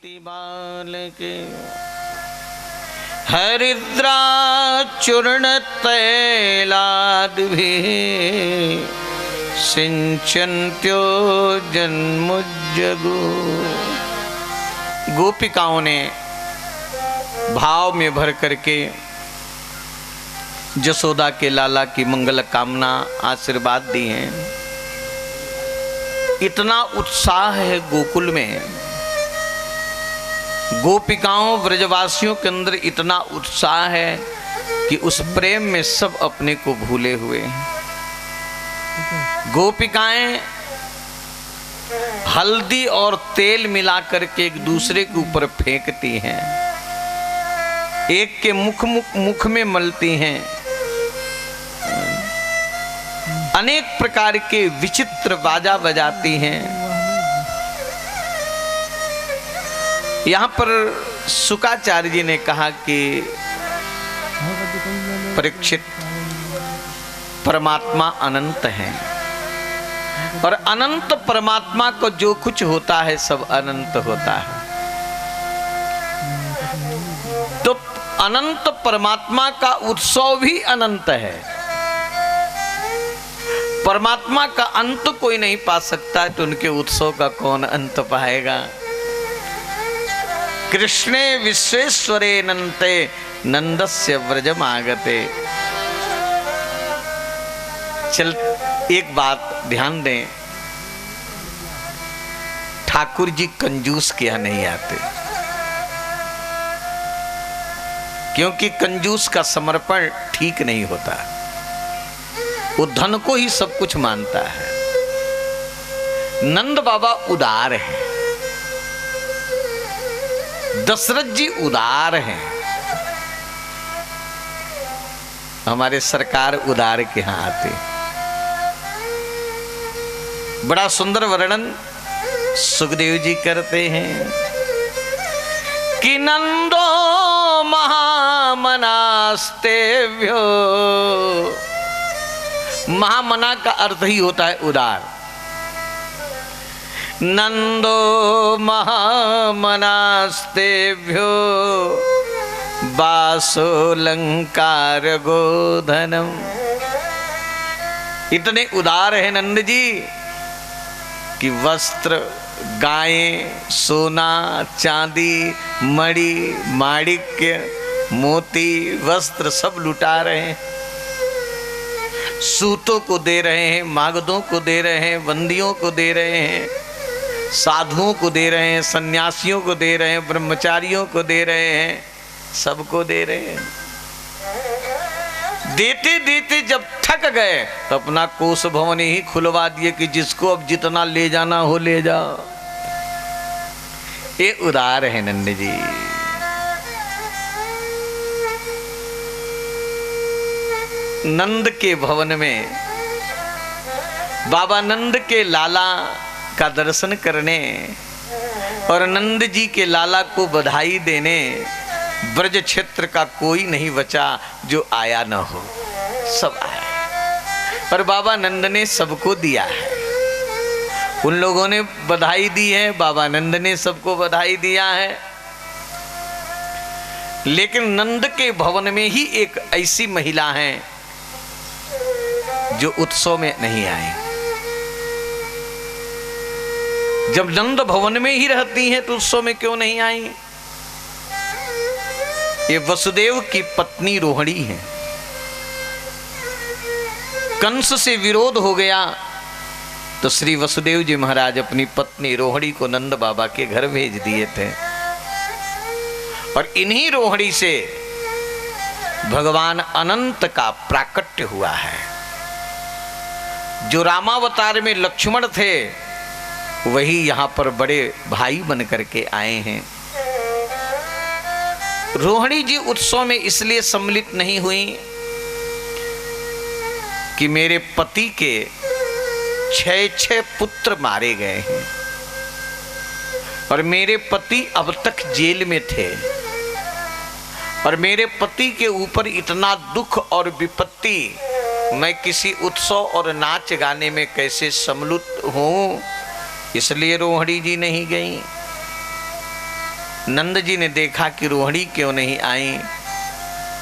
बालके हरिद्राचूर्ण तैलादिभिः सिंचन्त्यो जन्मुज्जगो। गोपिकाओं ने भाव में भर करके जसोदा के लाला की मंगल कामना आशीर्वाद दी हैं। इतना उत्साह है गोकुल में, गोपिकाओं व्रजवासियों के अंदर इतना उत्साह है कि उस प्रेम में सब अपने को भूले हुए हैं। गोपिकाएं हल्दी और तेल मिलाकर के एक दूसरे के ऊपर फेंकती हैं, एक के मुख में मलती हैं, अनेक प्रकार के विचित्र बाजा बजाती हैं। यहाँ पर शुकाचार्य जी ने कहा कि परीक्षित, परमात्मा अनंत है और अनंत परमात्मा को जो कुछ होता है सब अनंत होता है। तो अनंत परमात्मा का उत्सव भी अनंत है। परमात्मा का अंत कोई नहीं पा सकता है, तो उनके उत्सव का कौन अंत पाएगा। कृष्णे विश्वेश्वरे नन्ते नंदस्य व्रजमागते। चल एक बात ध्यान दें, ठाकुर जी कंजूस के यहाँ नहीं आते, क्योंकि कंजूस का समर्पण ठीक नहीं होता। वो धन को ही सब कुछ मानता है। नंद बाबा उदार है, दशरथ जी उदार हैं, हमारे सरकार उदार के यहां आते। बड़ा सुंदर वर्णन सुखदेव जी करते हैं कि नंदो महामनास्तेभ्यो। महामना का अर्थ ही होता है उदार। नंदो महामनास्तेभ्यो वासोलंकार गोधनम। इतने उदार है नंद जी कि वस्त्र, गायें, सोना, चांदी, मणि, माणिक्य, मोती, वस्त्र सब लुटा रहे हैं। सूतों को दे रहे हैं, मागधों को दे रहे हैं, बंदियों को दे रहे हैं, साधुओं को दे रहे हैं, सन्यासियों को दे रहे हैं, ब्रह्मचारियों को दे रहे हैं, सबको दे रहे हैं। देते देते जब थक गए तो अपना कोष भवन ही खुलवा दिए कि जिसको अब जितना ले जाना हो ले जाओ। ये उदार है नंद जी। नंद के भवन में बाबा नंद के लाला का दर्शन करने और नंद जी के लाला को बधाई देने ब्रज क्षेत्र का कोई नहीं बचा जो आया न हो, सब आया। और बाबा नंद ने सबको दिया है। उन लोगों ने बधाई दी है, बाबा नंद ने सबको बधाई दिया है। लेकिन नंद के भवन में ही एक ऐसी महिला है जो उत्सव में नहीं आई। जब नंद भवन में ही रहती हैं तो उत्सव में क्यों नहीं आई? ये वसुदेव की पत्नी रोहिणी है। कंस से विरोध हो गया तो श्री वसुदेव जी महाराज अपनी पत्नी रोहिणी को नंद बाबा के घर भेज दिए थे। और इन्हीं रोहिणी से भगवान अनंत का प्राकट्य हुआ है। जो रामावतार में लक्ष्मण थे वही यहाँ पर बड़े भाई बन करके आए हैं। रोहिणी जी उत्सव में इसलिए सम्मिलित नहीं हुई कि मेरे पति के 6 पुत्र मारे गए हैं और मेरे पति अब तक जेल में थे और मेरे पति के ऊपर इतना दुख और विपत्ति, मैं किसी उत्सव और नाच गाने में कैसे सम्मिलित हूँ, इसलिए रोहिणी जी नहीं गई। नंद जी ने देखा कि रोहिणी क्यों नहीं आई,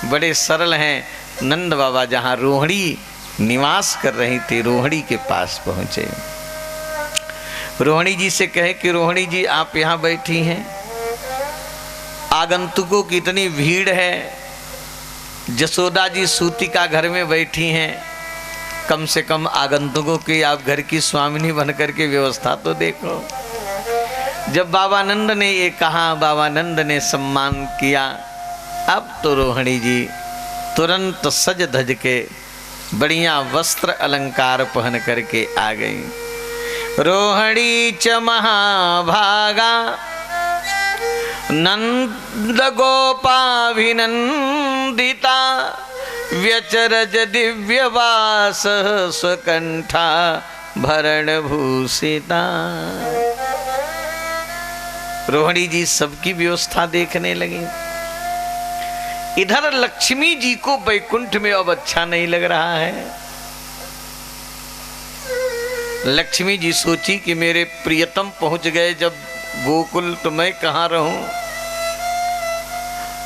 बड़े सरल हैं। नंद बाबा जहाँ रोहिणी निवास कर रही थी, रोहिणी के पास पहुँचे। रोहिणी जी से कहे कि रोहिणी जी आप यहाँ बैठी हैं, आगंतुकों की इतनी भीड़ है, जसोदा जी सूतिका घर में बैठी हैं, कम से कम आगंतुकों की आप घर की स्वामिनी बनकर के व्यवस्था तो देखो। जब बाबा नंद ने ये कहा, बाबा नंद ने सम्मान किया। अब तो रोहिणी जी तुरंत सज धज के बढ़िया वस्त्र अलंकार पहन करके आ गई। रोहिणी च महाभागा नंद गोपाभिनंदिता व्यचरज दिव्यवास स्वकंठा भरण भूषिता। रोहिणी जी सबकी व्यवस्था देखने लगी। इधर लक्ष्मी जी को बैकुंठ में अब अच्छा नहीं लग रहा है। लक्ष्मी जी सोची कि मेरे प्रियतम पहुंच गए जब गोकुल, तो मैं कहाँ रहूं।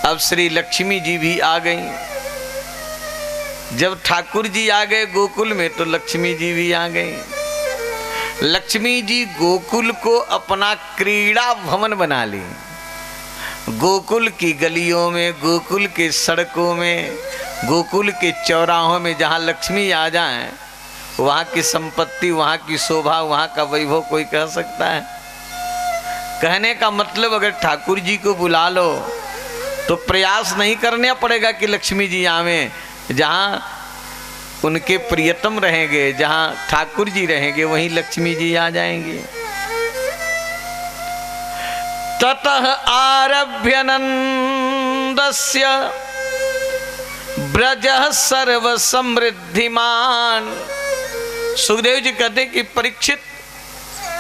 अब श्री लक्ष्मी जी भी आ गई। जब ठाकुर जी आ गए गोकुल में तो लक्ष्मी जी भी आ गई। लक्ष्मी जी गोकुल को अपना क्रीड़ा भवन बना ली। गोकुल की गलियों में, गोकुल के सड़कों में, गोकुल के चौराहों में जहाँ लक्ष्मी आ जाए, वहाँ की संपत्ति, वहाँ की शोभा, वहाँ का वैभव कोई कह सकता है? कहने का मतलब अगर ठाकुर जी को बुला लो तो प्रयास नहीं करना पड़ेगा कि लक्ष्मी जी आवें। जहाँ उनके प्रियतम रहेंगे, जहाँ ठाकुर जी रहेंगे, वहीं लक्ष्मी जी आ जाएंगे। ततः आरभ्य नंदस्य ब्रजः सर्व समृद्धिमान। सुखदेव जी कहते कि परीक्षित,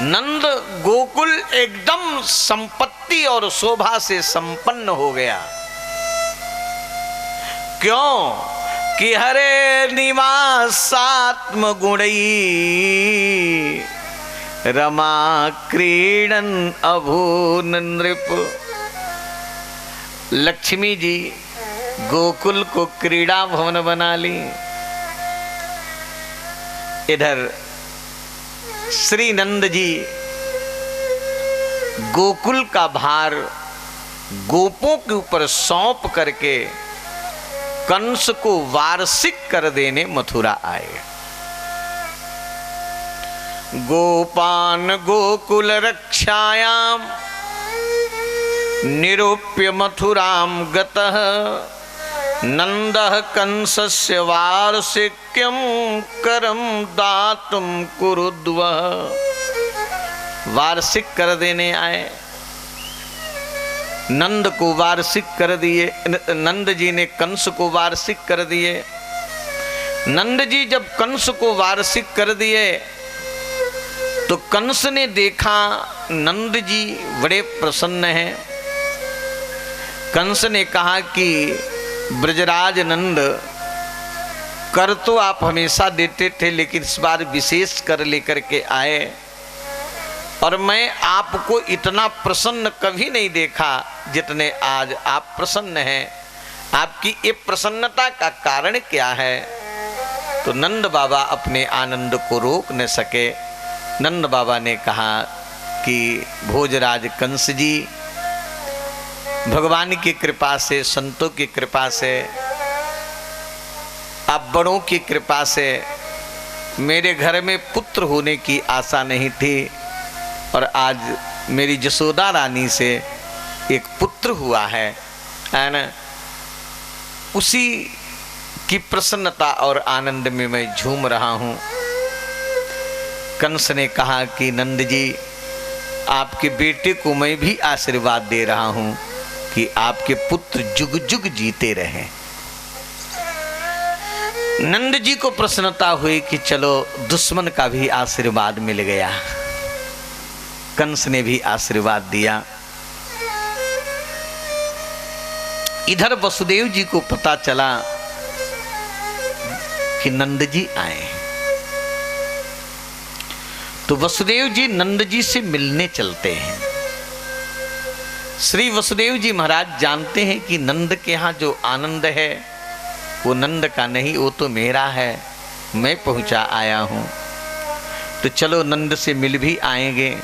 नंद गोकुल एकदम संपत्ति और शोभा से संपन्न हो गया। क्यों कि हरे निवासात्म गुणई रमा क्रीडन अभून नृप। लक्ष्मी जी गोकुल को क्रीड़ा भवन बना ली। इधर श्री नंद जी गोकुल का भार गोपों के ऊपर सौंप करके कंस को वार्षिक कर देने मथुरा आए। गोपान गोकुल रक्षायाम निरूप्य मथुराम गतः नंदः कंसस्य वार्षिक्यम करम दातुम कुरुद्वः। वार्षिक कर देने आए, नंद को वार्षिक कर दिए। नंद जी ने कंस को वार्षिक कर दिए। नंद जी जब कंस को वार्षिक कर दिए तो कंस ने देखा नंद जी बड़े प्रसन्न हैं। कंस ने कहा कि ब्रजराज नंद, कर तो आप हमेशा देते थे, लेकिन इस बार विशेष कर लेकर के आए, और मैं आपको इतना प्रसन्न कभी नहीं देखा जितने आज आप प्रसन्न हैं। आपकी ये प्रसन्नता का कारण क्या है? तो नंद बाबा अपने आनंद को रोक न सके। नंद बाबा ने कहा कि भोजराज कंस जी, भगवान की कृपा से, संतों की कृपा से, आप बड़ों की कृपा से मेरे घर में पुत्र होने की आशा नहीं थी, और आज मेरी जसोदा रानी से एक पुत्र हुआ है ना। उसी की प्रसन्नता और आनंद में मैं झूम रहा हूँ। कंस ने कहा कि नंद जी, आपके बेटे को मैं भी आशीर्वाद दे रहा हूँ कि आपके पुत्र जुग जुग जीते रहें। नंद जी को प्रसन्नता हुई कि चलो दुश्मन का भी आशीर्वाद मिल गया। कंस ने भी आशीर्वाद दिया। इधर वसुदेव जी को पता चला कि नंद जी आए, तो वसुदेव जी नंद जी से मिलने चलते हैं। श्री वसुदेव जी महाराज जानते हैं कि नंद के यहाँ जो आनंद है वो नंद का नहीं, वो तो मेरा है, मैं पहुंचा आया हूं। तो चलो नंद से मिल भी आएंगे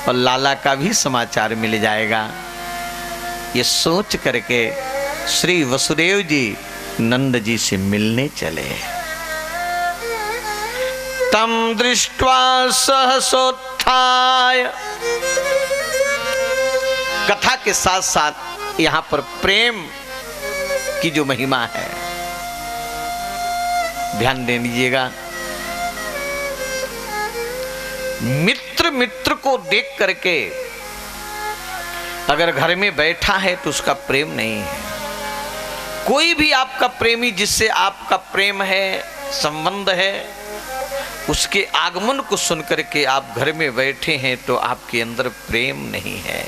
और लाला का भी समाचार मिल जाएगा। ये सोच करके श्री वसुदेव जी नंद जी से मिलने चले। तम दृष्ट्वा सहसोत्थाय, कथा के साथ साथ यहां पर प्रेम की जो महिमा है ध्यान दे लीजिएगा। मित्र मित्र को देख करके अगर घर में बैठा है तो उसका प्रेम नहीं है। कोई भी आपका प्रेमी जिससे आपका प्रेम है, संबंध है, उसके आगमन को सुन करके आप घर में बैठे हैं तो आपके अंदर प्रेम नहीं है।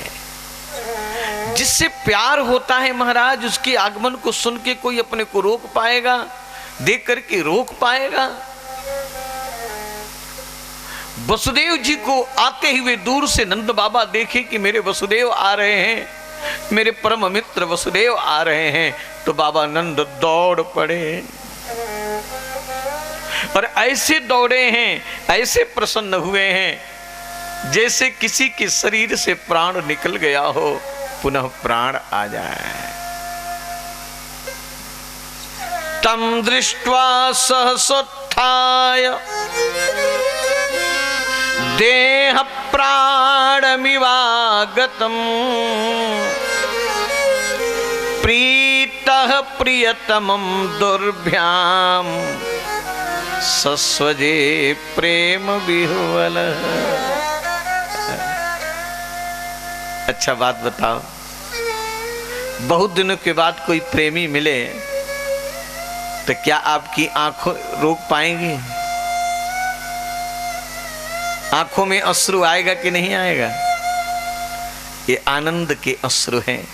जिससे प्यार होता है महाराज, उसके आगमन को सुन के कोई अपने को रोक पाएगा, देख करके रोक पाएगा। वसुदेव जी को आते हुए दूर से नंद बाबा देखे कि मेरे वसुदेव आ रहे हैं, मेरे परम मित्र वसुदेव आ रहे हैं, तो बाबा नंद दौड़ पड़े और ऐसे दौड़े हैं, ऐसे प्रसन्न हुए हैं जैसे किसी के शरीर से प्राण निकल गया हो, पुनः प्राण आ जाए। तम दृष्ट्वा सहसोत्थाय देह प्राणमिवागतम् प्रीतः प्रियतमं दुर्भ्याम सस्वजे प्रेम विह्वल। अच्छा बात बताओ, बहुत दिनों के बाद कोई प्रेमी मिले तो क्या आपकी आंखों रोक पाएंगी? आंखों में अश्रु आएगा कि नहीं आएगा? ये आनंद के अश्रु हैं।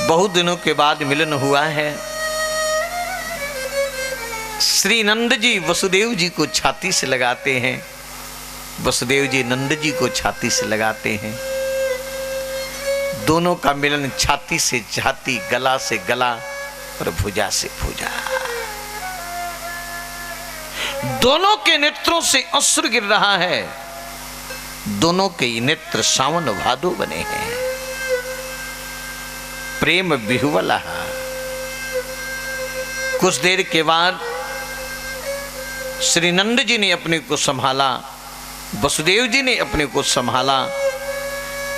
बहुत दिनों के बाद मिलन हुआ है। श्री नंद जी वसुदेव जी को छाती से लगाते हैं, वसुदेव जी नंद जी को छाती से लगाते हैं। दोनों का मिलन छाती से छाती, गला से गला और भुजा से भुजा। दोनों के नेत्रों से अश्रु गिर रहा है। दोनों के नेत्र सावन भादो बने हैं। प्रेम विह्वला। कुछ देर के बाद श्री नंद जी ने अपने को संभाला, वसुदेव जी ने अपने को संभाला।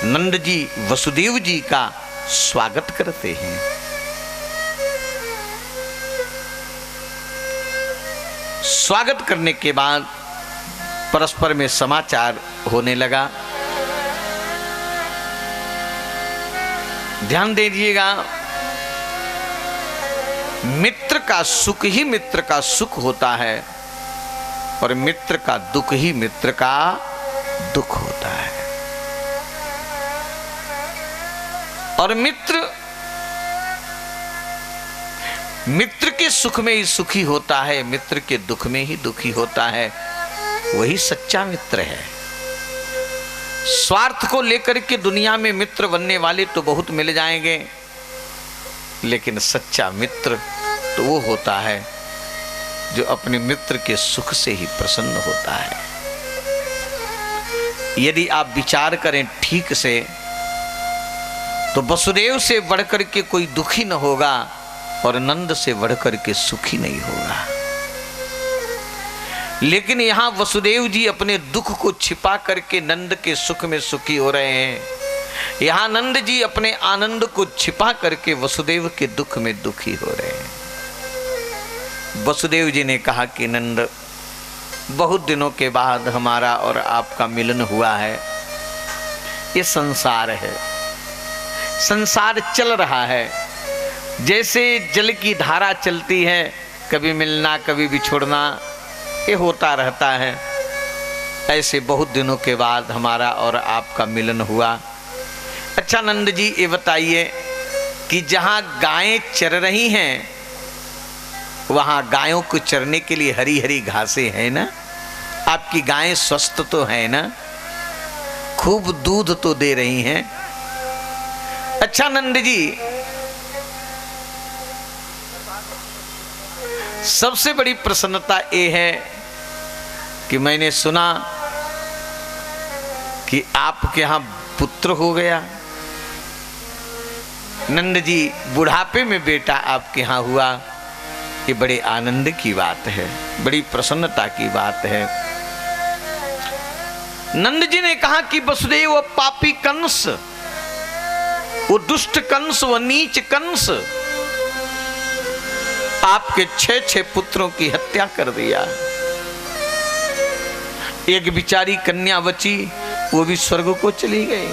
नंद जी वसुदेव जी का स्वागत करते हैं। स्वागत करने के बाद परस्पर में समाचार होने लगा। ध्यान दीजिएगा, मित्र का सुख ही मित्र का सुख होता है और मित्र का दुख ही मित्र का दुख होता है। और मित्र के सुख में ही सुखी होता है, मित्र के दुख में ही दुखी होता है। वही सच्चा मित्र है। स्वार्थ को लेकर के दुनिया में मित्र बनने वाले तो बहुत मिल जाएंगे, लेकिन सच्चा मित्र तो वो होता है जो अपने मित्र के सुख से ही प्रसन्न होता है। यदि आप विचार करें ठीक से तो वसुदेव से बढ़कर के कोई दुखी न होगा और नंद से बढ़कर के सुखी नहीं होगा। लेकिन यहां वसुदेव जी अपने दुख को छिपा करके नंद के सुख में सुखी हो रहे हैं। यहां नंद जी अपने आनंद को छिपा करके वसुदेव के दुख में दुखी हो रहे हैं। वसुदेव जी ने कहा कि नंद, बहुत दिनों के बाद हमारा और आपका मिलन हुआ है। ये संसार है, संसार चल रहा है। जैसे जल की धारा चलती है, कभी मिलना कभी बिछुड़ना, ये होता रहता है। ऐसे बहुत दिनों के बाद हमारा और आपका मिलन हुआ। अच्छा नंद जी, ये बताइए कि जहाँ गायें चर रही हैं वहाँ गायों को चरने के लिए हरी हरी घासें हैं ना? आपकी गायें स्वस्थ तो है ना? खूब दूध तो दे रही हैं? अच्छा नंद जी, सबसे बड़ी प्रसन्नता ये है कि मैंने सुना कि आपके यहां पुत्र हो गया। नंद जी, बुढ़ापे में बेटा आपके यहां हुआ, ये बड़े आनंद की बात है, बड़ी प्रसन्नता की बात है। नंद जी ने कहा कि वसुदेव, वो पापी कंस, वो दुष्ट कंस, वो नीच कंस आपके 6 पुत्रों की हत्या कर दिया। एक बिचारी कन्या बची, वो भी स्वर्ग को चली गई।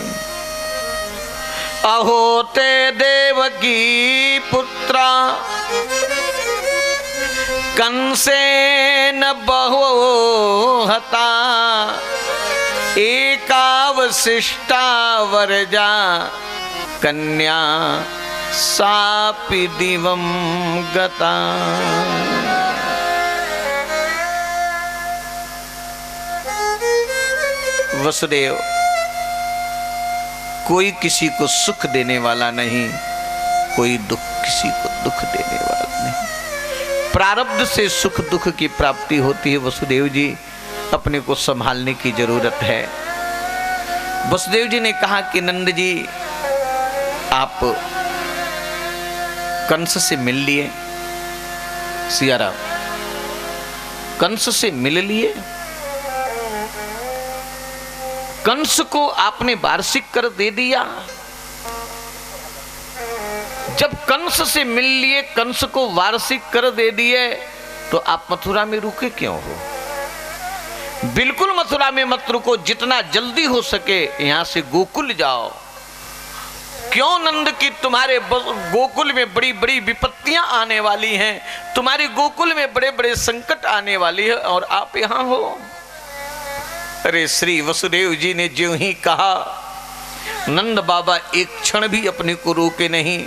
अहो ते देवकी पुत्रा कंसेन बहु हता, एकावशिष्टा वरजा कन्या सापि दिवं गता। वसुदेव, कोई किसी को सुख देने वाला नहीं, कोई दुख किसी को दुख देने वाला नहीं। प्रारब्ध से सुख दुख की प्राप्ति होती है। वसुदेव जी, अपने को संभालने की जरूरत है। वसुदेव जी ने कहा कि नंद जी, आप कंस से मिल लिए, सियाराम, कंस से मिल लिए, कंस को आपने वार्षिक कर दे दिया। जब कंस से मिल लिए, कंस को वार्षिक कर दे दिए, तो आप मथुरा में रुके क्यों हो? बिल्कुल मथुरा में मत रुको, जितना जल्दी हो सके यहां से गोकुल जाओ। क्यों नंद की, तुम्हारे गोकुल में बड़ी बड़ी विपत्तियां आने वाली हैं, तुम्हारे गोकुल में बड़े बड़े संकट आने वाली है और आप यहां हो। अरे श्री वसुदेव जी ने जो ही कहा, नंद बाबा एक क्षण भी अपने को रोके नहीं।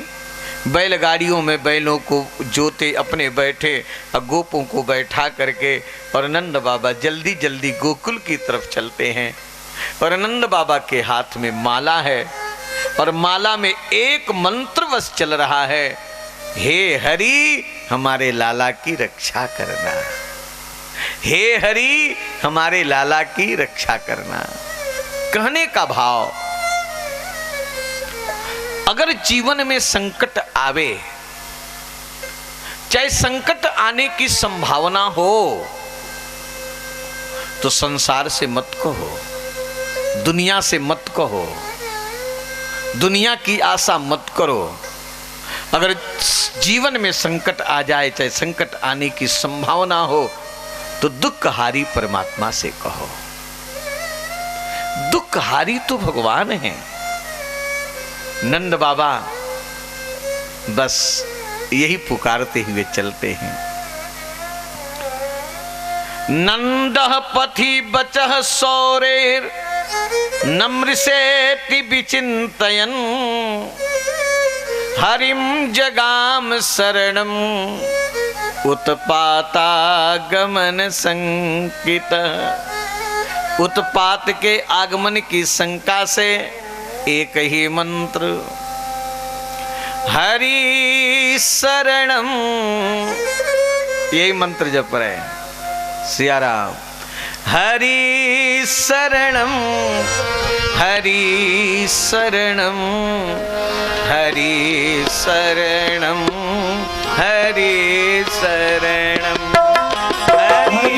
बैलगाड़ियों में बैलों को जोते अपने बैठे और गोपों को बैठा करके, और नंद बाबा जल्दी जल्दी गोकुल की तरफ चलते हैं। और नंद बाबा के हाथ में माला है, और माला में एक मंत्र बस चल रहा है, हे हरि हमारे लाला की रक्षा करना, हे हरि हमारे लाला की रक्षा करना। कहने का भाव, अगर जीवन में संकट आवे, चाहे संकट आने की संभावना हो, तो संसार से मत कहो, दुनिया से मत कहो, दुनिया की आशा मत करो। अगर जीवन में संकट आ जाए, चाहे संकट आने की संभावना हो, तो दुखहारी परमात्मा से कहो। दुखहारी तो भगवान है। नंद बाबा बस यही पुकारते हुए चलते हैं। नंदः पथि बचः सौरेर नमृषेति विचिन्तयन्, हरिं जगाम शरणं उत्पातागमन संकित। उत्पात के आगमन की शंका से एक ही मंत्र, हरि शरणम, यही मंत्र जप रहे सियाराम। हरि शरणम, हरि शरणम, हरि शरणम, हरि शरणम, हरि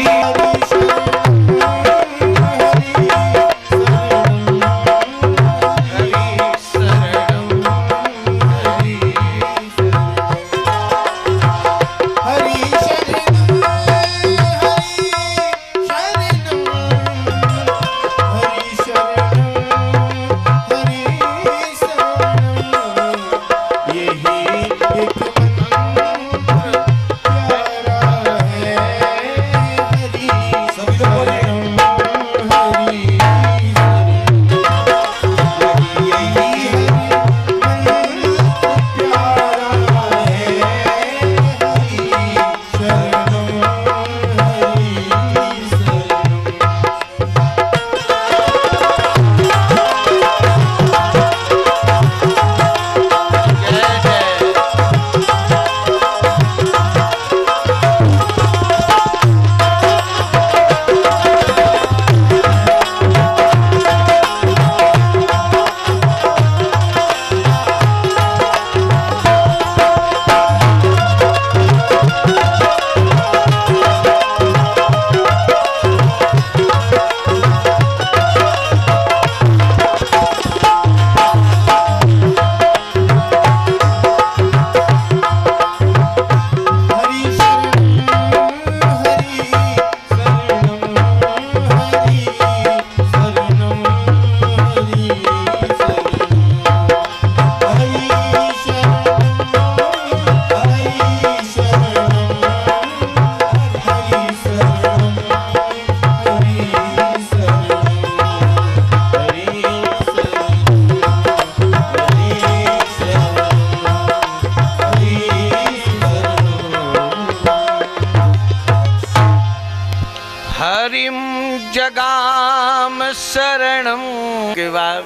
शरणम के बाद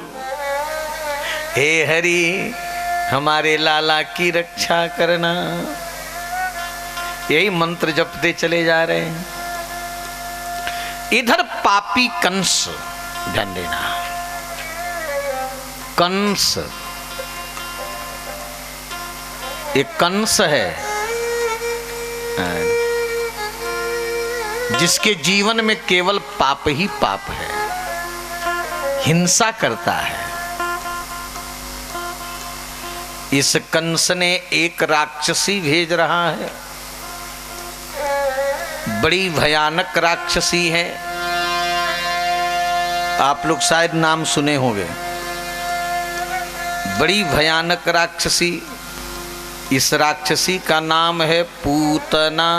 हे हरि हमारे लाला की रक्षा करना, यही मंत्र जपते चले जा रहे हैं। इधर पापी कंस, ध्यान देना, कंस, एक कंस है जिसके जीवन में केवल पाप ही पाप है, हिंसा करता है। इस कंस ने एक राक्षसी भेज रहा है, बड़ी भयानक राक्षसी है। आप लोग शायद नाम सुने होंगे, बड़ी भयानक राक्षसी। इस राक्षसी का नाम है पूतना।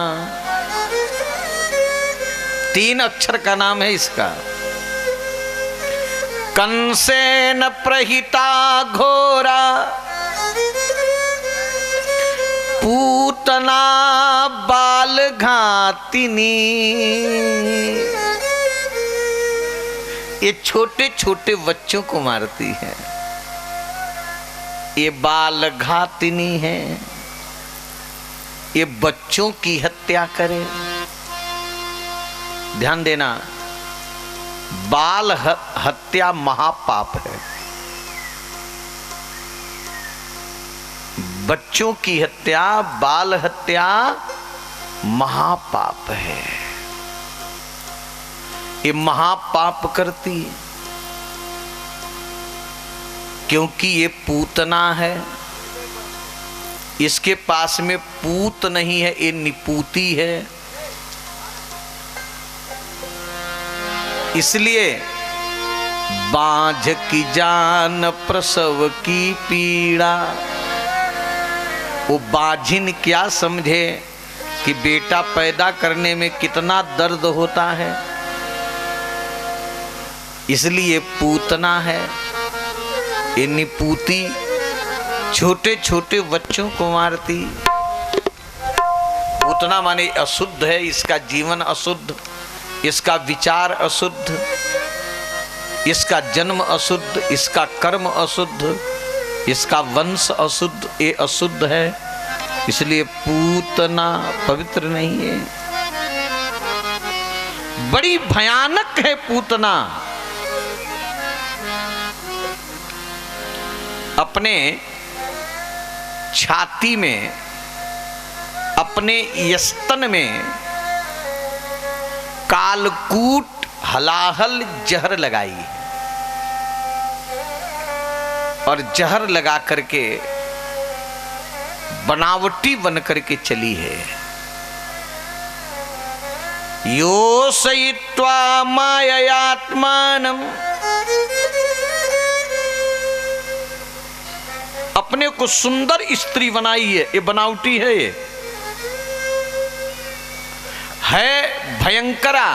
3 अक्षर का नाम है इसका। कंसेन प्रहिता घोरा पूतना बाल घातिनी। ये छोटे छोटे बच्चों को मारती है, ये बाल घातिनी है, ये बच्चों की हत्या करे। ध्यान देना, बाल हत्या महापाप है, बच्चों की हत्या, बाल हत्या महापाप है। ये महापाप करती है क्योंकि ये पूतना है। इसके पास में पूत नहीं है, ये निपूती है। इसलिए बांझ की जान प्रसव की पीड़ा। वो बाझिन क्या समझे कि बेटा पैदा करने में कितना दर्द होता है, इसलिए पूतना है। ये निपूती छोटे छोटे बच्चों को मारती। पूतना माने अशुद्ध है, इसका जीवन अशुद्ध, इसका विचार अशुद्ध, इसका जन्म अशुद्ध, इसका कर्म अशुद्ध, इसका वंश अशुद्ध, ये अशुद्ध है, इसलिए पूतना पवित्र नहीं है। बड़ी भयानक है पूतना। अपने छाती में, अपने यस्तन में कालकूट हलाहल जहर लगाई और जहर लगा करके बनावटी बन करके चली है। यो सयित्वा माययात्मानम, अपने को सुंदर स्त्री बनाई है। ये बनावटी है, ये है भयंकरा,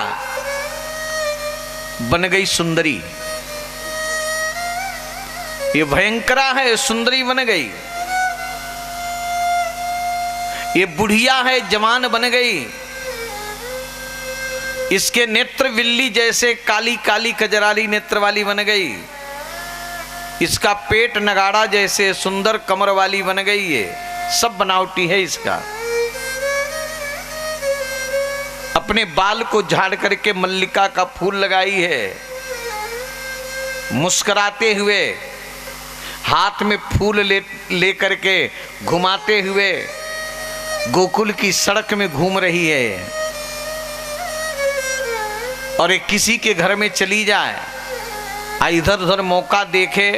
बन गई सुंदरी। ये भयंकरा है, सुंदरी बन गई। ये बुढ़िया है, जवान बन गई। इसके नेत्र बिल्ली जैसे काली काली कजराली नेत्र वाली बन गई। इसका पेट नगाड़ा जैसे सुंदर कमर वाली बन गई। ये सब बनावटी है इसका। अपने बाल को झाड़ करके मल्लिका का फूल लगाई है, मुस्कुराते हुए हाथ में फूल ले करके घुमाते हुए गोकुल की सड़क में घूम रही है। और एक किसी के घर में चली जाए, इधर उधर मौका देखे,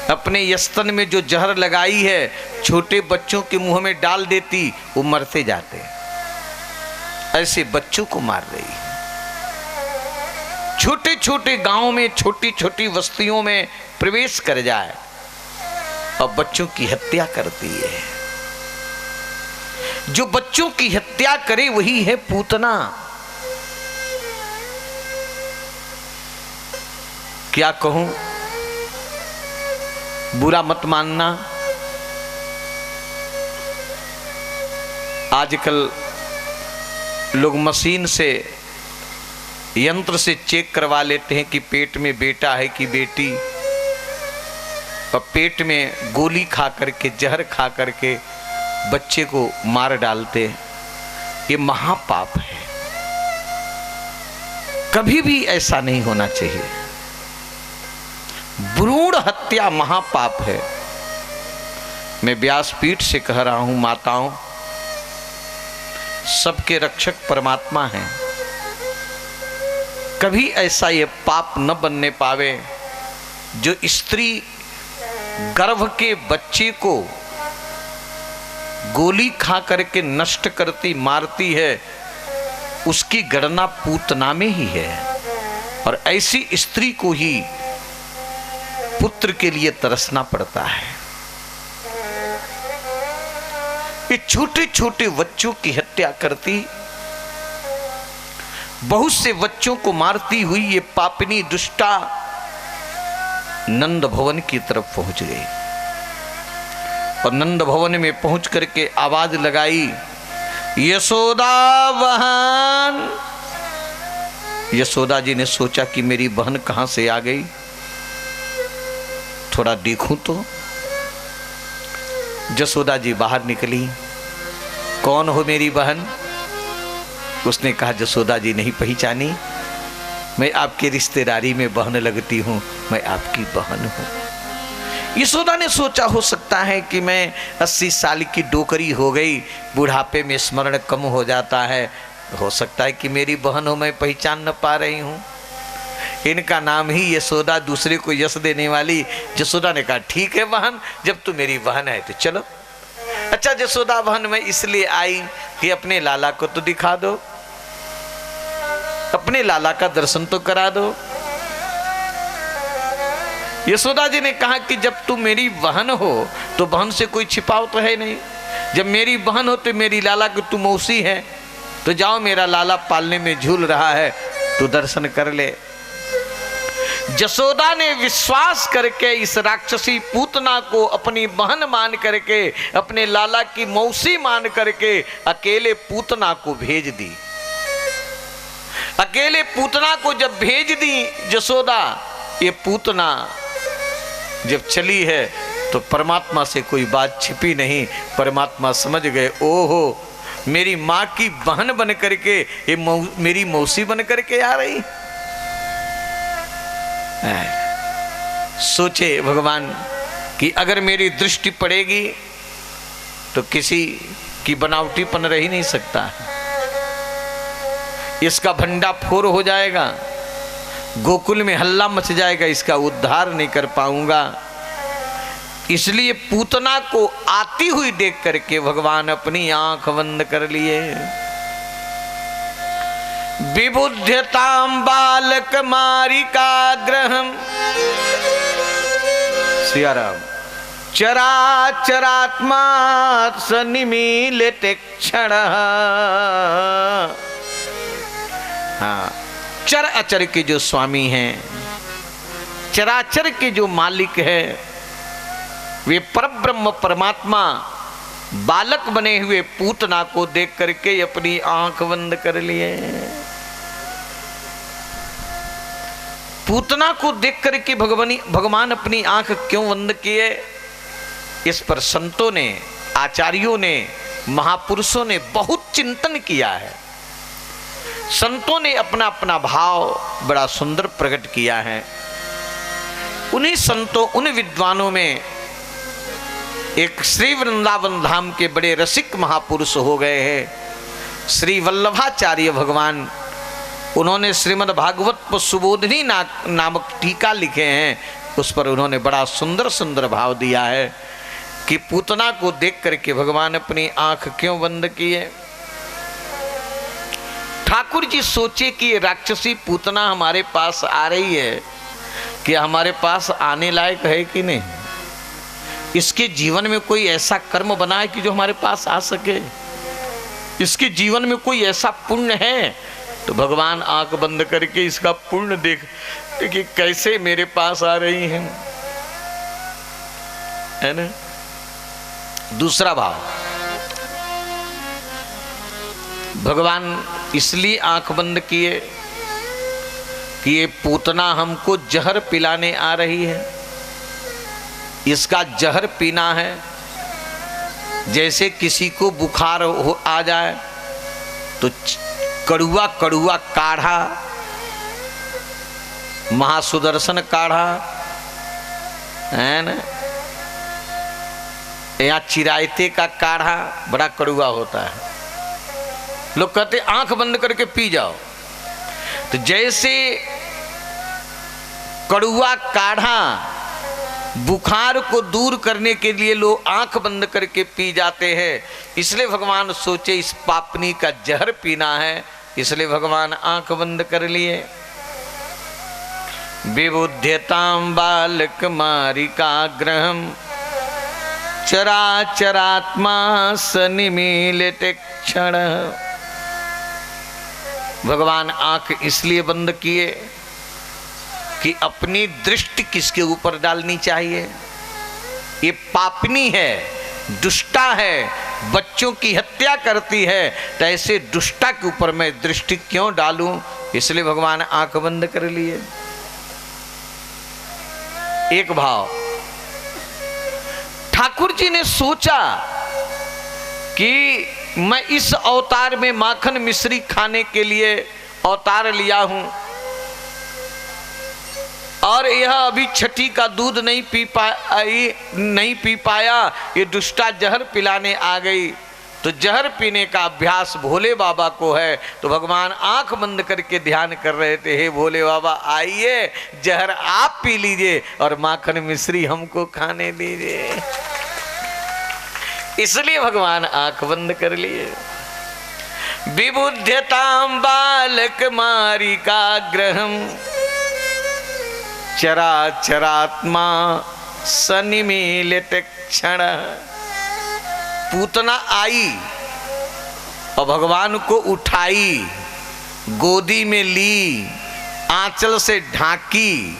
अपने यस्तन में जो जहर लगाई है छोटे बच्चों के मुंह में डाल देती, वो मरते जाते। ऐसे बच्चों को मार रही है। छोटे छोटे गांवों में, छोटी छोटी बस्तियों में प्रवेश कर जाए और बच्चों की हत्या करती है। जो बच्चों की हत्या करे वही है पूतना। क्या कहूं, बुरा मत मानना। आजकल लोग मशीन से यंत्र से चेक करवा लेते हैं कि पेट में बेटा है कि बेटी, और पेट में गोली खा करके, जहर खा करके बच्चे को मार डालते हैं। ये महापाप है, कभी भी ऐसा नहीं होना चाहिए। भ्रूण हत्या महापाप है। मैं व्यासपीठ से कह रहा हूं, माताओं, सबके रक्षक परमात्मा हैं, कभी ऐसा ये पाप न बनने पावे जो स्त्री गर्भ के बच्चे को गोली खा करके नष्ट करती, मारती है, उसकी गणना पूतना में ही है, और ऐसी स्त्री को ही पुत्र के लिए तरसना पड़ता है। ये छोटे छोटे बच्चों की हत्या करती, बहुत से बच्चों को मारती हुई ये पापिनी दुष्टा नंद भवन की तरफ पहुंच गई, और नंद भवन में पहुंच करके आवाज लगाई, यशोदा बहन। यशोदा जी ने सोचा कि मेरी बहन कहां से आ गई, थोड़ा देखूं तो। यशोदा जी बाहर निकली, कौन हो मेरी बहन? उसने कहा, यशोदा जी नहीं पहचानी, मैं आपकी रिश्तेदारी में बहन लगती हूं, मैं आपकी बहन हूं। यशोदा ने सोचा हो सकता है कि मैं 80 साल की डोकरी हो गई, बुढ़ापे में स्मरण कम हो जाता है, हो सकता है कि मेरी बहन हो, मैं पहचान न पा रही हूं। इनका नाम ही यशोदा, दूसरे को यश देने वाली। यशोदा ने कहा, ठीक है बहन, जब तू मेरी बहन है तो चलो। अच्छा यशोदा बहन, मैं इसलिए आई कि अपने लाला को तो दिखा दो, अपने लाला का दर्शन तो करा दो। यशोदा जी ने कहा कि जब तू मेरी बहन हो तो बहन से कोई छिपाव तो है नहीं, जब मेरी बहन हो तो मेरी लाला की तू मौसी है, तो जाओ, मेरा लाला पालने में झूल रहा है, तू दर्शन कर ले। यशोदा ने विश्वास करके इस राक्षसी पूतना को अपनी बहन मान करके, अपने लाला की मौसी मान करके अकेले पूतना को भेज दी। अकेले पूतना को जब भेज दी यशोदा, ये पूतना जब चली है तो परमात्मा से कोई बात छिपी नहीं। परमात्मा समझ गए, ओहो मेरी माँ की बहन बन करके ये मेरी मौसी बन करके आ रही। सोचे भगवान कि अगर मेरी दृष्टि पड़ेगी तो किसी की बनावटीपन रह ही नहीं सकता, इसका भंडा फोड़ हो जाएगा, गोकुल में हल्ला मच जाएगा, इसका उद्धार नहीं कर पाऊंगा। इसलिए पूतना को आती हुई देख करके भगवान अपनी आंख बंद कर लिए। विबुध्यताम बालक मारिकाग्रहम, सियाराम, चराचरात्मा सनिमीलित क्षण। हाँ, चर अचर के जो स्वामी हैं, चराचर के जो मालिक है, वे परब्रह्म परमात्मा बालक बने हुए पूतना को देख करके अपनी आंख बंद कर लिए। पूतना को देख करके भगवान अपनी आंख क्यों बंद किए, इस पर संतों ने, आचार्यों ने, महापुरुषों ने बहुत चिंतन किया है। संतों ने अपना अपना भाव बड़ा सुंदर प्रकट किया है। उन्हीं संतों, उन विद्वानों में एक श्री वृंदावन धाम के बड़े रसिक महापुरुष हो गए हैं श्री वल्लभाचार्य भगवान। उन्होंने श्रीमद् भागवत पर सुबोधनी नामक टीका लिखे हैं, उस पर उन्होंने बड़ा सुंदर सुंदर भाव दिया है कि पूतना को देख करके भगवान अपनी आंख क्यों बंद किए। ठाकुर जी सोचे कि ये राक्षसी पूतना हमारे पास आ रही है, कि हमारे पास आने लायक है कि नहीं, इसके जीवन में कोई ऐसा कर्म बना है कि जो हमारे पास आ सके, इसके जीवन में कोई ऐसा पुण्य है। तो भगवान आंख बंद करके इसका पुण्य देख कि कैसे मेरे पास आ रही हैं, है ना। दूसरा भाव, भगवान इसलिए आंख बंद किए कि ये पूतना हमको जहर पिलाने आ रही है, इसका जहर पीना है। जैसे किसी को बुखार आ जाए तो कड़ुआ कड़ुआ काढ़ा, महासुदर्शन काढ़ा है ना, या चिरायते का काढ़ा बड़ा कड़ुआ होता है। लोग कहते आंख बंद करके पी जाओ। तो जैसे कड़ुआ काढ़ा बुखार को दूर करने के लिए लोग आंख बंद करके पी जाते हैं, इसलिए भगवान सोचे इस पापनी का जहर पीना है, इसलिए भगवान आंख बंद कर लिए। विबुध्यताम बालक मारिकाग्रहम चराचरात्मा सनिमीलित क्षण। भगवान आंख इसलिए बंद किए कि अपनी दृष्टि किसके ऊपर डालनी चाहिए। ये पापनी है, दुष्टा है, बच्चों की हत्या करती है, तो ऐसे दुष्टा के ऊपर मैं दृष्टि क्यों डालूं, इसलिए भगवान आंख बंद कर लिए। एक भाव ठाकुर जी ने सोचा कि मैं इस अवतार में माखन मिश्री खाने के लिए अवतार लिया हूं, और यह अभी छठी का दूध नहीं पी पाया, ये दुष्टा जहर पिलाने आ गई। तो जहर पीने का अभ्यास भोले बाबा को है। तो भगवान आंख बंद करके ध्यान कर रहे थे, हे भोले बाबा आइए, जहर आप पी लीजिए और माखन मिश्री हमको खाने दीजिए। इसलिए भगवान आंख बंद कर लिए। विबुध्यताम बालक मारिकाग्रहम चराचरात्मा सनिमीलित क्षण। पूतना आई और भगवान को उठाई, गोदी में ली, आंचल से ढांकी,